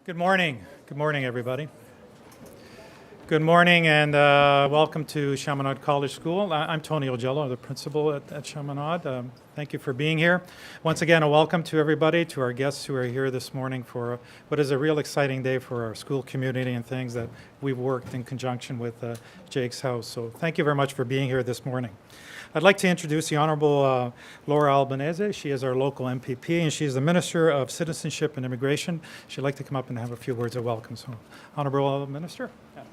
Good morning. Good morning, everybody. Good morning and welcome to Chaminade College School. I'm Tony Ogello, the principal at Chaminade. Thank you for being here. Once again, a welcome to everybody, to our guests who are here this morning for what is a real exciting day for our school community and things that we've worked in conjunction with Jake's House. So thank you very much for being here this morning. I'd like to introduce the Honorable Laura Albanese. She is our local MPP, and she is the Minister of Citizenship and Immigration. She'd like to come up and have a few words of welcome. So, Honorable Minister. Yes.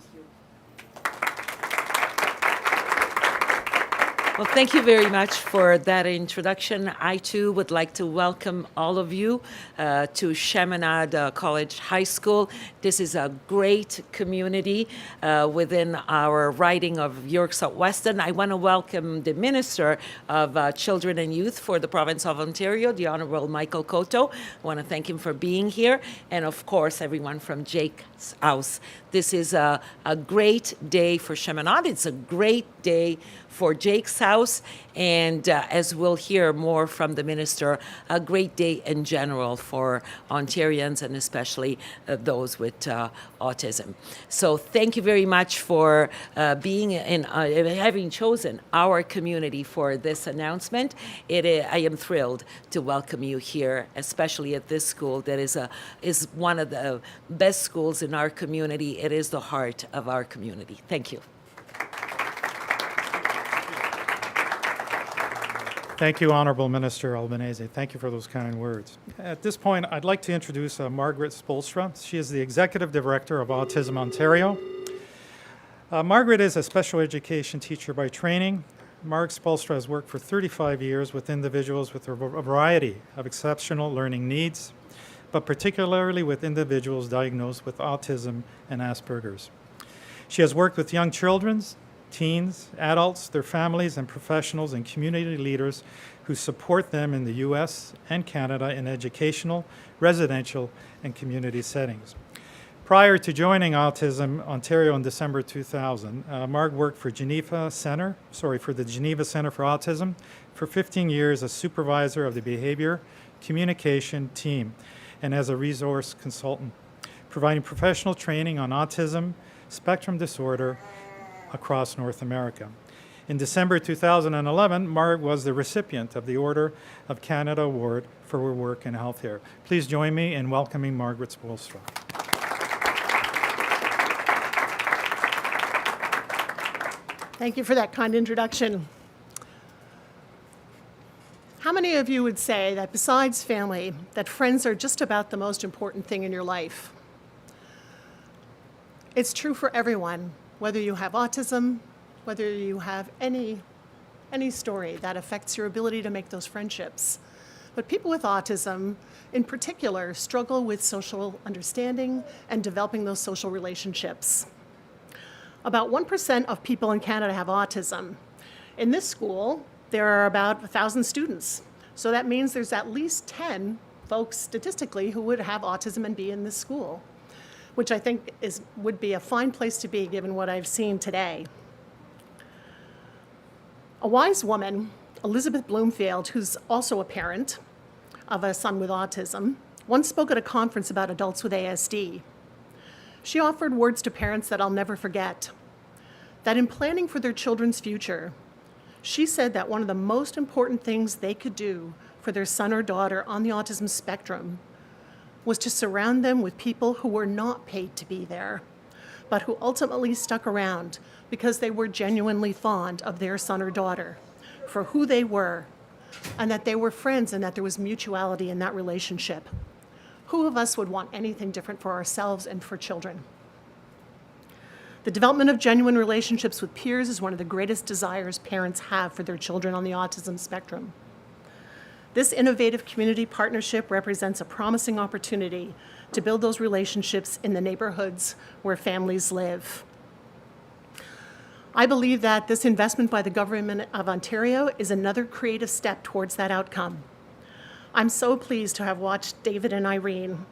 Well, thank you very much for that introduction. I, too, would like to welcome all of you to Chaminade College High School. This is a great community within our riding of York South-Weston. I want to welcome the Minister of Children and Youth for the province of Ontario, the Honourable Michael Cotto. I want to thank him for being here. And, of course, everyone from Jake's House. This is a great day for Chaminade. It's a great day for Jake's House, and as we'll hear more from the minister, a great day in general for Ontarians and especially those with autism. So thank you very much for being in, having chosen our community for this announcement. I am thrilled to welcome you here, especially at this school that is one of the best schools in our community. It is the heart of our community. Thank you. Thank you, Honourable Minister Albanese. Thank you for those kind words. At this point, I'd like to introduce Margaret Spolstra. She is the Executive Director of Autism Ontario. Margaret is a special education teacher by training. Marg Spolstra has worked for 35 years with individuals with a variety of exceptional learning needs, but particularly with individuals diagnosed with autism and Asperger's. She has worked with young children, teens, adults, their families, and professionals and community leaders who support them in the U.S. and Canada in educational, residential, and community settings. Prior to joining Autism Ontario in December 2000, Marg worked for the Geneva Center for Autism for 15 years as supervisor of the behavior communication team and as a resource consultant, providing professional training on autism, spectrum disorder, across North America. In December 2011, Marg was the recipient of the Order of Canada Award for her work in healthcare. Please join me in welcoming Margaret Spolstra. Thank you for that kind introduction. How many of you would say that besides family, that friends are just about the most important thing in your life? It's true for everyone. Whether you have autism, whether you have any story that affects your ability to make those friendships. But people with autism, in particular, struggle with social understanding and developing those social relationships. About 1% of people in Canada have autism. In this school, there are about 1,000 students. So that means there's at least 10 folks statistically who would have autism and be in this school, which I think would be a fine place to be given what I've seen today. A wise woman, Elizabeth Bloomfield, who's also a parent of a son with autism, once spoke at a conference about adults with ASD. She offered words to parents that I'll never forget, that in planning for their children's future, she said that one of the most important things they could do for their son or daughter on the autism spectrum was to surround them with people who were not paid to be there, but who ultimately stuck around because they were genuinely fond of their son or daughter, for who they were, and that they were friends and that there was mutuality in that relationship. Who of us would want anything different for ourselves and for children? The development of genuine relationships with peers is one of the greatest desires parents have for their children on the autism spectrum. This innovative community partnership represents a promising opportunity to build those relationships in the neighborhoods where families live. I believe that this investment by the Government of Ontario is another creative step towards that outcome. I'm so pleased to have watched David and Irene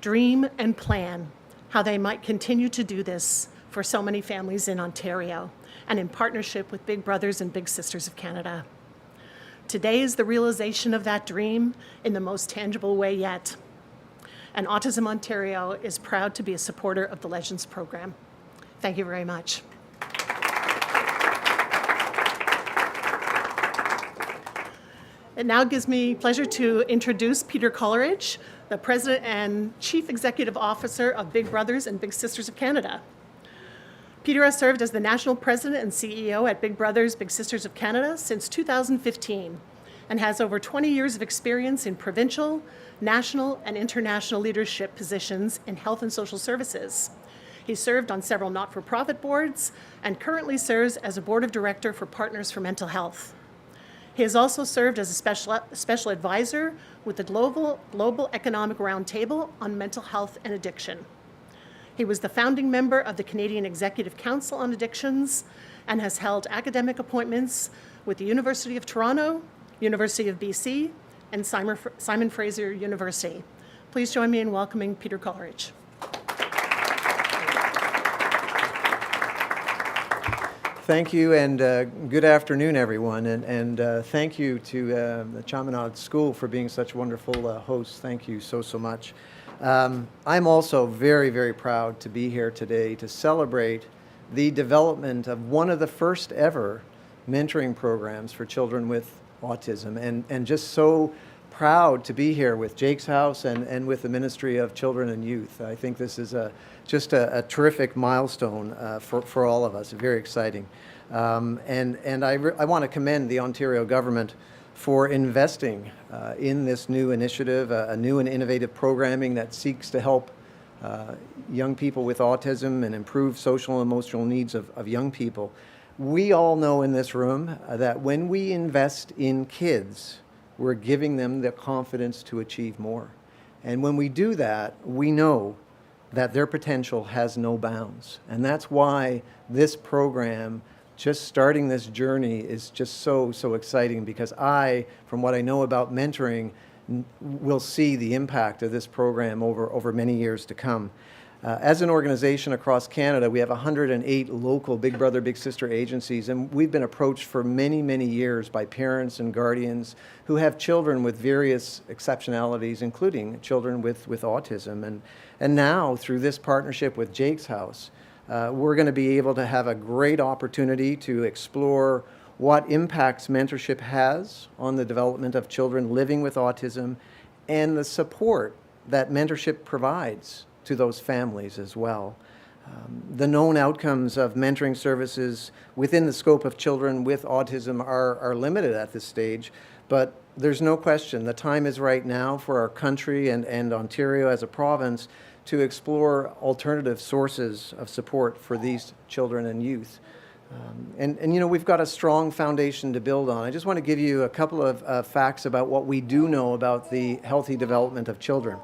dream and plan how they might continue to do this for so many families in Ontario and in partnership with Big Brothers and Big Sisters of Canada. Today is the realization of that dream in the most tangible way yet. and Autism Ontario is proud to be a supporter of the Legends program. Thank you very much. It now gives me pleasure to introduce Peter Coleridge, the President and Chief Executive Officer of Big Brothers and Big Sisters of Canada. Peter has served as the National President and CEO at Big Brothers Big Sisters of Canada since 2015 and has over 20 years of experience in provincial, national, and international leadership positions in health and social services. He served on several not-for-profit boards and currently serves as a board of director for Partners for Mental Health. He has also served as a special advisor with the Global Economic Roundtable on Mental Health and Addiction. He was the founding member of the Canadian Executive Council on Addictions and has held academic appointments with the University of Toronto, University of BC, and Simon Fraser University. Please join me in welcoming Peter Coleridge. Thank you, and good afternoon, everyone. And thank you to the Chaminade School for being such wonderful hosts. Thank you so much. I'm also very, very proud to be here today to celebrate the development of one of the first ever mentoring programs for children with autism, and just so proud to be here with Jake's House and with the Ministry of Children and Youth. I think this is just a terrific milestone for all of us, very exciting. And I want to commend the Ontario government for investing in this new initiative, a new and innovative programming that seeks to help young people with autism and improve social and emotional needs of young people. We all know in this room that when we invest in kids, we're giving them the confidence to achieve more. And when we do that, we know that their potential has no bounds. And that's why this program, just starting this journey, is just so exciting, because I, from what I know about mentoring, will see the impact of this program over many years to come. As an organization across Canada, we have 108 local Big Brother, Big Sister agencies, and we've been approached for many years by parents and guardians who have children with various exceptionalities, including children with autism. And now, through this partnership with Jake's House, we're going to be able to have a great opportunity to explore what impacts mentorship has on the development of children living with autism and the support that mentorship provides to those families as well. The known outcomes of mentoring services within the scope of children with autism are limited at this stage, but there's no question the time is right now for our country and Ontario as a province to explore alternative sources of support for these children and youth. And you know, we've got a strong foundation to build on. I just want to give you a couple of facts about what we do know about the healthy development of children.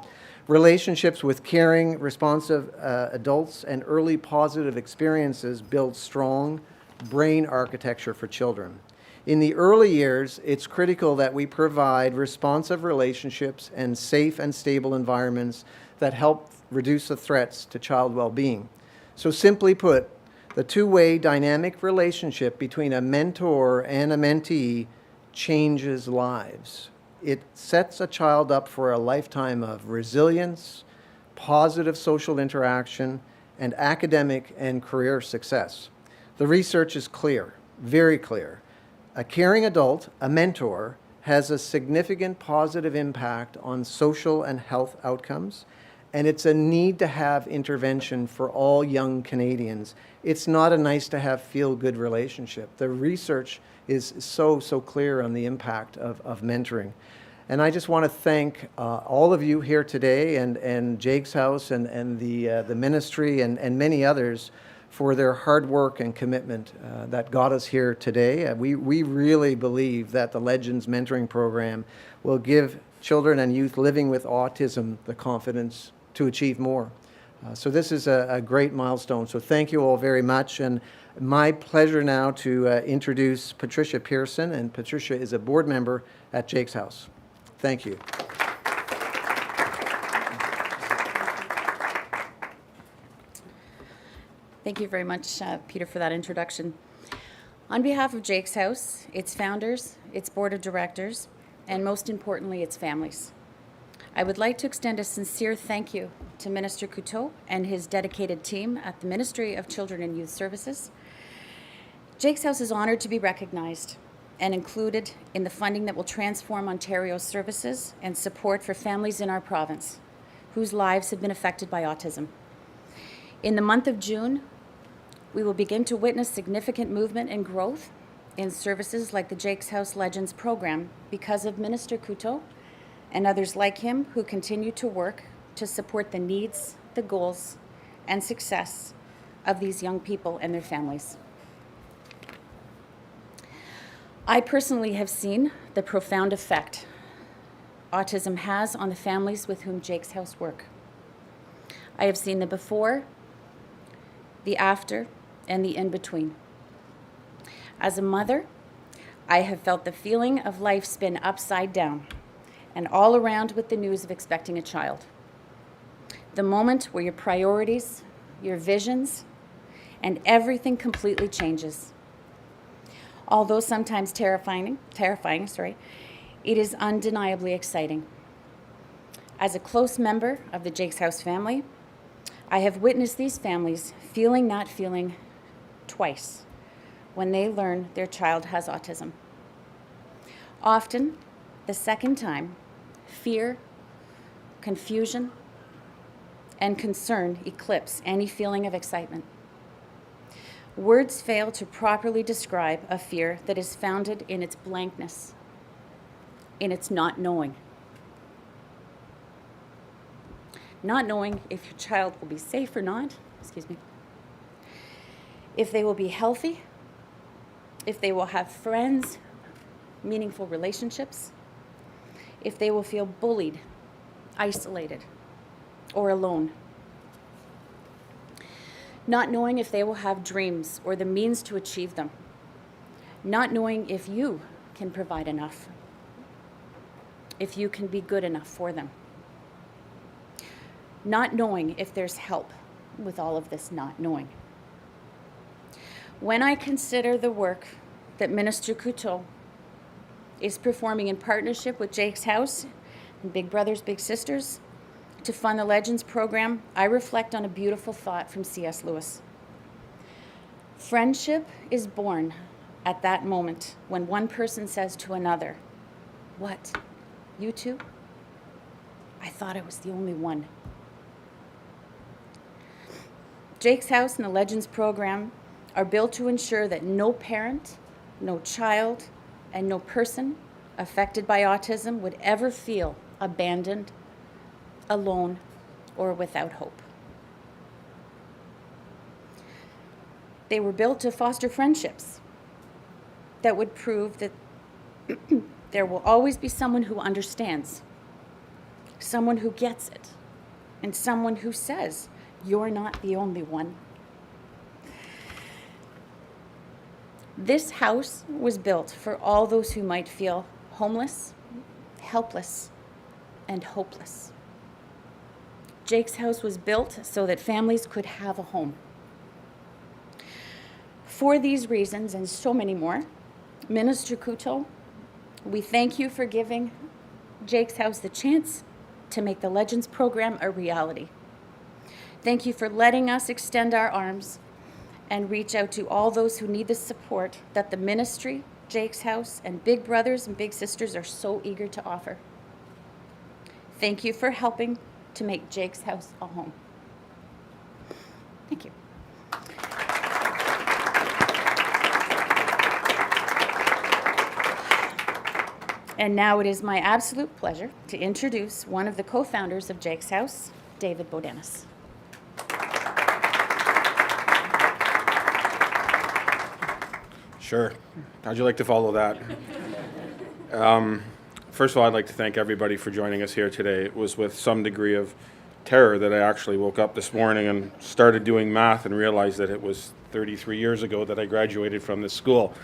Relationships with caring, responsive adults and early positive experiences build strong brain architecture for children. In the early years, it's critical that we provide responsive relationships and safe and stable environments that help reduce the threats to child well-being. So simply put, the two-way dynamic relationship between a mentor and a mentee changes lives. It sets a child up for a lifetime of resilience, positive social interaction, and academic and career success. The research is clear, very clear. A caring adult, a mentor, has a significant positive impact on social and health outcomes, and it's a need to have intervention for all young Canadians. It's not a nice to have feel-good relationship. The research is so clear on the impact of mentoring. And I just want to thank all of you here today and Jake's House and the ministry and many others for their hard work and commitment that got us here today. We really believe that the Legends Mentoring Program will give children and youth living with autism the confidence to achieve more. So this is a great milestone. So thank you all very much. And my pleasure now to introduce Patricia Pearson. And Patricia is a board member at Jake's House. Thank you. Thank you very much, Peter, for that introduction. On behalf of Jake's House, its founders, its board of directors, and most importantly, its families, I would like to extend a sincere thank you to Minister Couteau and his dedicated team at the Ministry of Children and Youth Services. Jake's House is honored to be recognized and included in the funding that will transform Ontario's services and support for families in our province whose lives have been affected by autism. In the month of June, we will begin to witness significant movement and growth in services like the Jake's House Legends program because of Minister Couteau and others like him who continue to work to support the needs, the goals, and success of these young people and their families. I personally have seen the profound effect autism has on the families with whom Jake's House work. I have seen the before, the after, and the in-between. As a mother, I have felt the feeling of life spin upside down and all around with the news of expecting a child. The moment where your priorities, your visions, and everything completely changes. Although sometimes terrifying, it is undeniably exciting. As a close member of the Jake's House family, I have witnessed these families feeling that feeling twice when they learn their child has autism. Often, the second time, fear, confusion, and concern eclipse any feeling of excitement. Words fail to properly describe a fear that is founded in its blankness, in its not knowing. Not knowing if your child will be safe or not, if they will be healthy, if they will have friends, meaningful relationships, if they will feel bullied, isolated, or alone. Not knowing if they will have dreams or the means to achieve them. Not knowing if you can provide enough, if you can be good enough for them. Not knowing if there's help with all of this not knowing. When I consider the work that Minister Couteau is performing in partnership with Jake's House and Big Brothers Big Sisters to fund the Legends program, I reflect on a beautiful thought from C.S. Lewis. Friendship is born at that moment when one person says to another, "What, you two? I thought I was the only one." Jake's House and the Legends program are built to ensure that no parent, no child, and no person affected by autism would ever feel abandoned, alone, or without hope. They were built to foster friendships that would prove that there will always be someone who understands, someone who gets it, and someone who says, "You're not the only one." This house was built for all those who might feel homeless, helpless, and hopeless. Jake's House was built so that families could have a home. For these reasons and so many more, Minister Couteau, we thank you for giving Jake's House the chance to make the Legends program a reality. Thank you for letting us extend our arms and reach out to all those who need the support that the ministry, Jake's House, and Big Brothers and Big Sisters are so eager to offer. Thank you for helping to make Jake's House a home. Thank you. And now it is my absolute pleasure to introduce one of the co-founders of Jake's House, David Bodenas. Sure. How'd you like to follow that? First of all, I'd like to thank everybody for joining us here today. It was with some degree of terror that I actually woke up this morning and started doing math and realized that it was 33 years ago that I graduated from this school.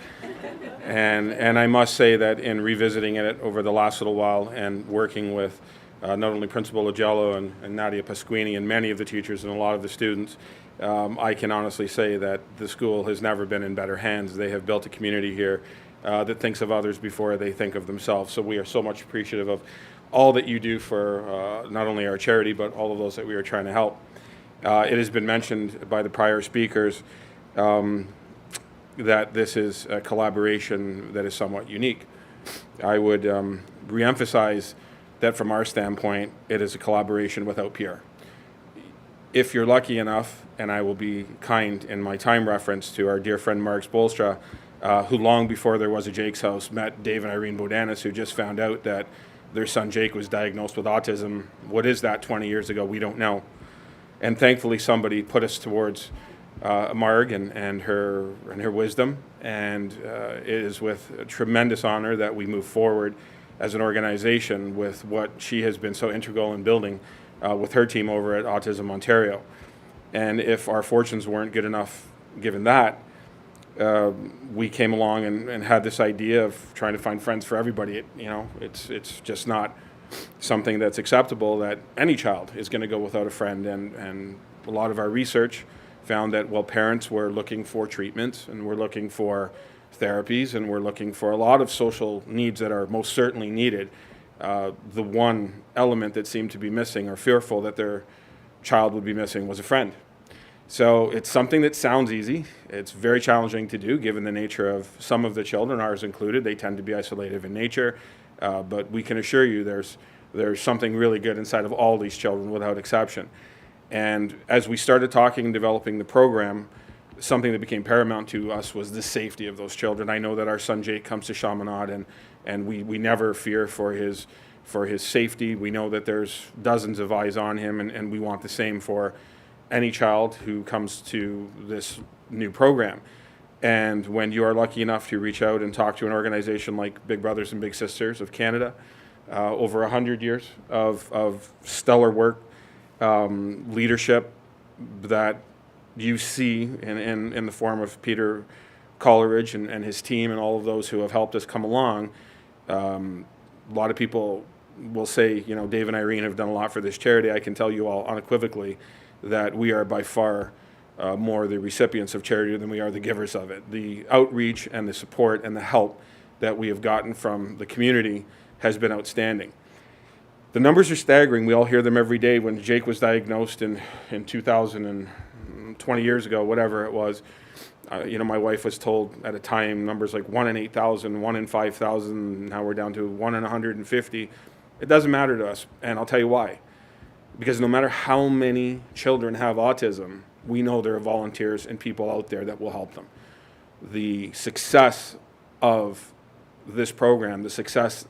And I must say that in revisiting it over the last little while and working with not only Principal Ogello and Nadia Pasquini and many of the teachers and a lot of the students, I can honestly say that the school has never been in better hands. They have built a community here that thinks of others before they think of themselves. So we are so much appreciative of all that you do for not only our charity, but all of those that we are trying to help. It has been mentioned by the prior speakers that this is a collaboration that is somewhat unique. I would reemphasize that from our standpoint, it is a collaboration without peer. If you're lucky enough, and I will be kind in my time reference to our dear friend Mark Spolstra, who long before there was a Jake's House met Dave and Irene Bodanis, who just found out that their son Jake was diagnosed with autism. What is that 20 years ago? We don't know. And thankfully somebody put us towards Marg and her wisdom, and it is with a tremendous honor that we move forward as an organization with what she has been so integral in building with her team over at Autism Ontario. And if our fortunes weren't good enough given that, we came along and had this idea of trying to find friends for everybody. It's just not something that's acceptable that any child is going to go without a friend. And a lot of our research found that while parents were looking for treatments and we're looking for therapies and we're looking for a lot of social needs that are most certainly needed, the one element that seemed to be missing or fearful that their child would be missing was a friend. So it's something that sounds easy. It's very challenging to do given the nature of some of the children, ours included. They tend to be isolative in nature, but we can assure you there's something really good inside of all these children without exception. And as we started talking and developing the program, something that became paramount to us was the safety of those children. I know that our son Jake comes to Chaminade, and we never fear for his safety. We know that there's dozens of eyes on him, and we want the same for any child who comes to this new program. And when you are lucky enough to reach out and talk to an organization like Big Brothers and Big Sisters of Canada, over 100 years of stellar work, leadership that you see in the form of Peter Coleridge and his team and all of those who have helped us come along. A lot of people will say, Dave and Irene have done a lot for this charity. I can tell you all unequivocally that we are by far more the recipients of charity than we are the givers of it. The outreach and the support and the help that we have gotten from the community has been outstanding. The numbers are staggering. We all hear them every day. When Jake was diagnosed in 2000 and 20 years ago, whatever it was, my wife was told at a time numbers like 1 in 8,000, 1 in 5,000, now we're down to 1 in 150. It doesn't matter to us, and I'll tell you why. Because no matter how many children have autism, we know there are volunteers and people out there that will help them. The success of this program, the success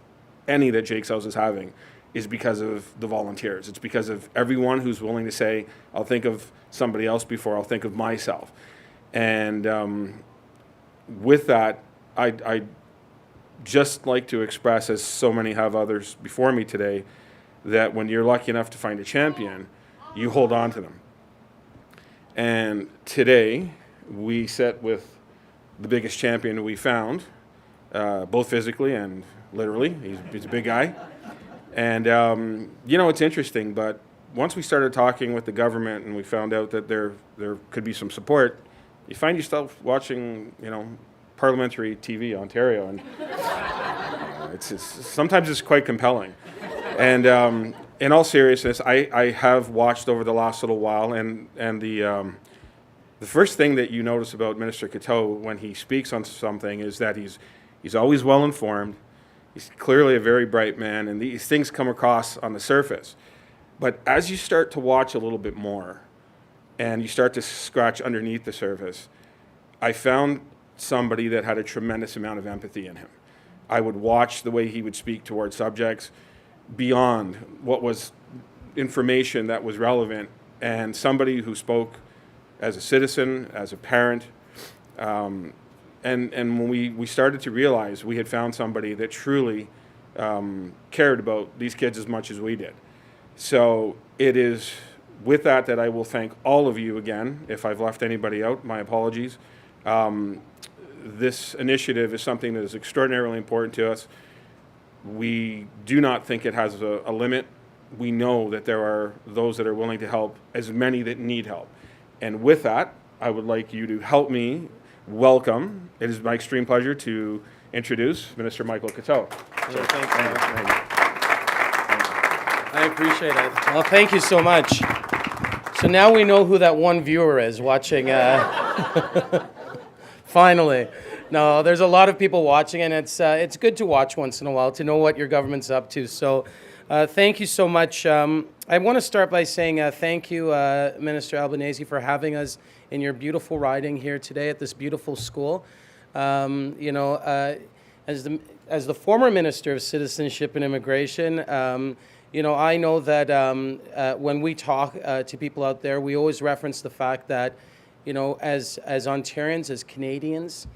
any that Jake's House is having, is because of the volunteers. It's because of everyone who's willing to say, I'll think of somebody else before I'll think of myself. And with that, I'd just like to express, as so many have others before me today, that when you're lucky enough to find a champion, you hold on to them. And today, we sit with the biggest champion we found, both physically and literally. He's a big guy. And, it's interesting, but once we started talking with the government and we found out that there could be some support, you find yourself watching, parliamentary TV, Ontario, and sometimes it's quite compelling. And in all seriousness, I have watched over the last little while, and the first thing that you notice about Minister Coteau when he speaks on something is that he's always well informed. He's clearly a very bright man, and these things come across on the surface. But as you start to watch a little bit more, and you start to scratch underneath the surface, I found somebody that had a tremendous amount of empathy in him. I would watch the way he would speak towards subjects beyond what was information that was relevant, and somebody who spoke as a citizen, as a parent, and when we started to realize we had found somebody that truly cared about these kids as much as we did. So it is with that I will thank all of you again. If I've left anybody out, my apologies. This initiative is something that is extraordinarily important to us. We do not think it has a limit. We know that there are those that are willing to help, as many that need help. And with that, I would like you to help me welcome. It is my extreme pleasure to introduce Minister Michael Coteau. Thank you. I appreciate it. Well, thank you so much. So now we know who that one viewer is watching. Finally. No, there's a lot of people watching, and it's good to watch once in a while to know what your government's up to. So thank you so much. I want to start by saying thank you, Minister Albanese, for having us in your beautiful riding here today at this beautiful school. You know, as the former Minister of Citizenship and Immigration, you know, I know that when we talk to people out there, we always reference the fact that, you know, as Ontarians, as Canadians,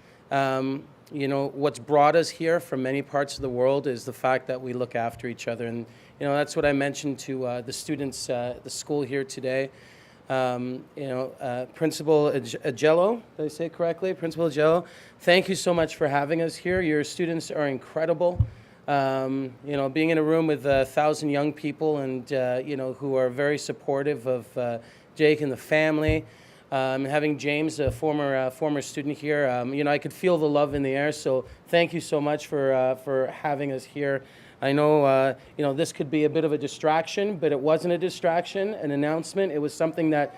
you know, what's brought us here from many parts of the world is the fact that we look after each other. And, you know, that's what I mentioned to the students at the school here today. You know, Principal Agello, did I say it correctly? Principal Agello, thank you so much for having us here. Your students are incredible. You know, being in a room with 1,000 young people and, you know, who are very supportive of Jake and the family. Having James, a former student here, you know, I could feel the love in the air. So thank you so much for having us here. I know, you know, this could be a bit of a distraction, but it wasn't a distraction, an announcement. It was something that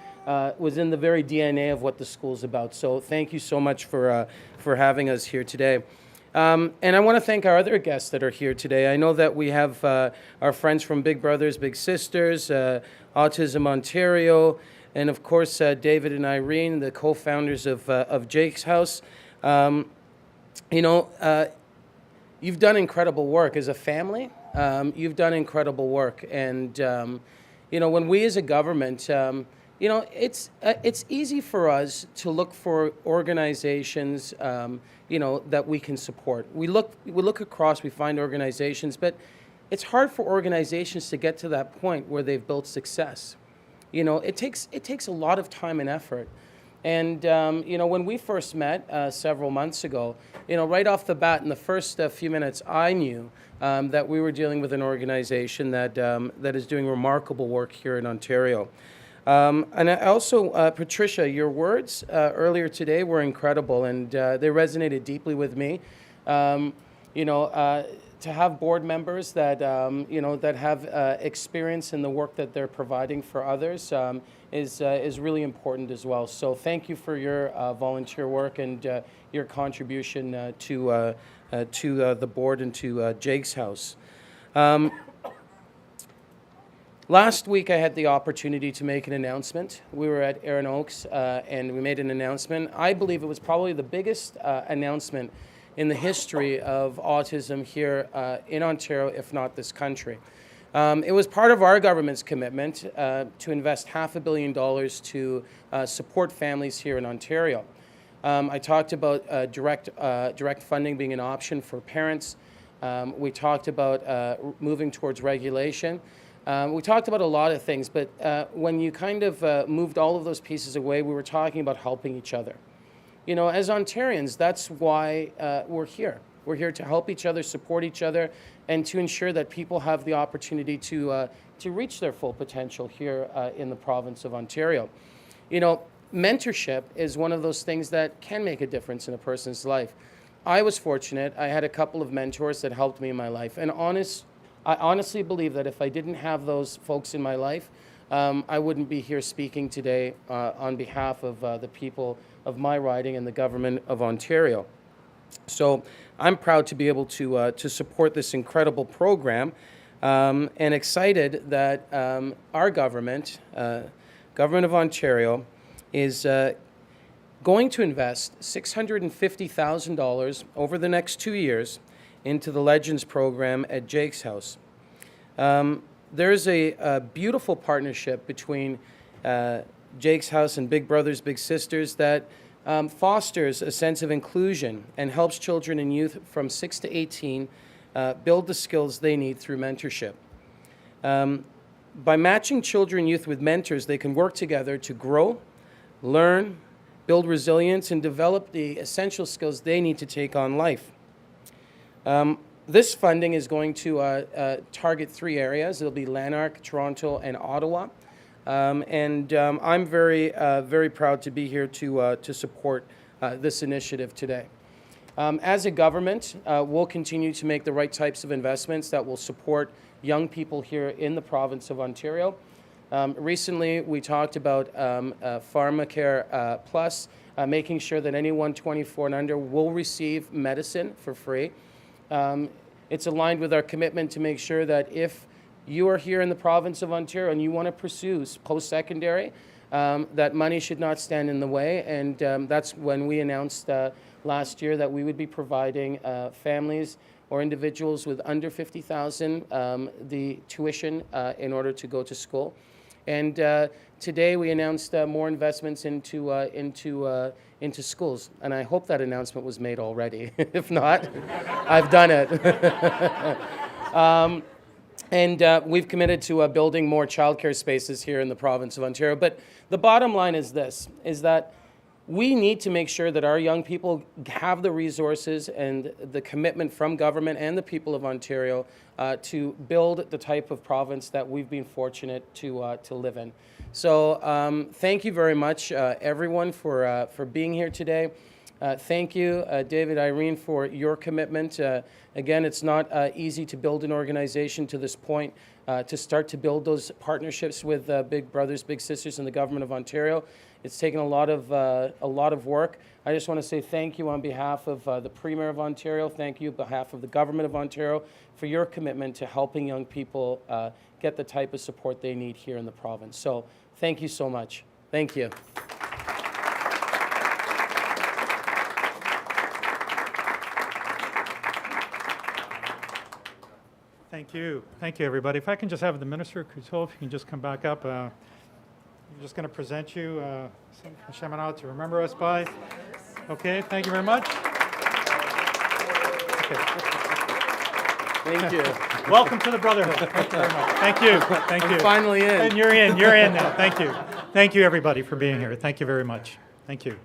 was in the very DNA of what the school's about. So thank you so much for having us here today. And I want to thank our other guests that are here today. I know that we have our friends from Big Brothers Big Sisters, Autism Ontario, and of course David and Irene, the co-founders of Jake's House. You know, you've done incredible work as a family. You've done incredible work, and you know, when we as a government, you know, it's easy for us to look for organizations, you know, that we can support. We look across, we find organizations, but it's hard for organizations to get to that point where they've built success. You know, it takes a lot of time and effort. And, you know, when we first met several months ago, you know, right off the bat in the first few minutes, I knew that we were dealing with an organization that is doing remarkable work here in Ontario. And I also, Patricia, your words earlier today were incredible, and they resonated deeply with me. You know, to have board members that, you know, that have experience in the work that they're providing for others is really important as well. So thank you for your volunteer work and your contribution to the board and to Jake's House. Last week, I had the opportunity to make an announcement. We were at Erin Oaks, and we made an announcement. I believe it was probably the biggest announcement in the history of autism here in Ontario, if not this country. It was part of our government's commitment to invest $500 million to support families here in Ontario. I talked about direct funding being an option for parents. We talked about moving towards regulation. We talked about a lot of things, but when you kind of moved all of those pieces away, we were talking about helping each other. You know, as Ontarians, that's why we're here. We're here to help each other, support each other, and to ensure that people have the opportunity to reach their full potential here in the province of Ontario. You know, mentorship is one of those things that can make a difference in a person's life. I was fortunate. I had a couple of mentors that helped me in my life. And I honestly believe that if I didn't have those folks in my life, I wouldn't be here speaking today on behalf of the people of my riding and the government of Ontario. So I'm proud to be able to support this incredible program and excited that our government, Government of Ontario, is going to invest $650,000 over the next 2 years into the Legends program at Jake's House. There's a beautiful partnership between Jake's House and Big Brothers Big Sisters that fosters a sense of inclusion and helps children and youth from 6 to 18 build the skills they need through mentorship. By matching children and youth with mentors, they can work together to grow, learn, build resilience, and develop the essential skills they need to take on life. This funding is going to target 3 areas. It'll be Lanark, Toronto, and Ottawa. I'm very proud to be here to support this initiative today. As a government, we'll continue to make the right types of investments that will support young people here in the province of Ontario. Recently, we talked about PharmaCare Plus, making sure that anyone 24 and under will receive medicine for free. It's aligned with our commitment to make sure that if you are here in the province of Ontario and you want to pursue post-secondary, that money should not stand in the way. And that's when we announced last year that we would be providing families or individuals with under $50,000 the tuition in order to go to school. And today we announced more investments into schools, and I hope that announcement was made already. If not, I've done it. And we've committed to building more childcare spaces here in the province of Ontario. But the bottom line is this, is that we need to make sure that our young people have the resources and the commitment from government and the people of Ontario to build the type of province that we've been fortunate to live in. So thank you very much, everyone, for being here today. Thank you, David, Irene, for your commitment. Again, it's not easy to build an organization to this point, to start to build those partnerships with big brothers, big sisters in the government of Ontario. It's taken a lot of work. I just want to say thank you on behalf of the Premier of Ontario. Thank you on behalf of the government of Ontario for your commitment to helping young people get the type of support they need here in the province. So thank you so much. Thank you. Thank you. Thank you, everybody. If I can just have the Minister, Couture, if you can just come back up. I'm just going to present you something from Chaminade to remember us by. Okay, thank you very much. Okay. Thank you. Welcome to the Brotherhood. Thank you very much. Thank you. Thank you. I'm finally in. And you're in. You're in now. Thank you. Thank you, everybody, for being here. Thank you very much. Thank you.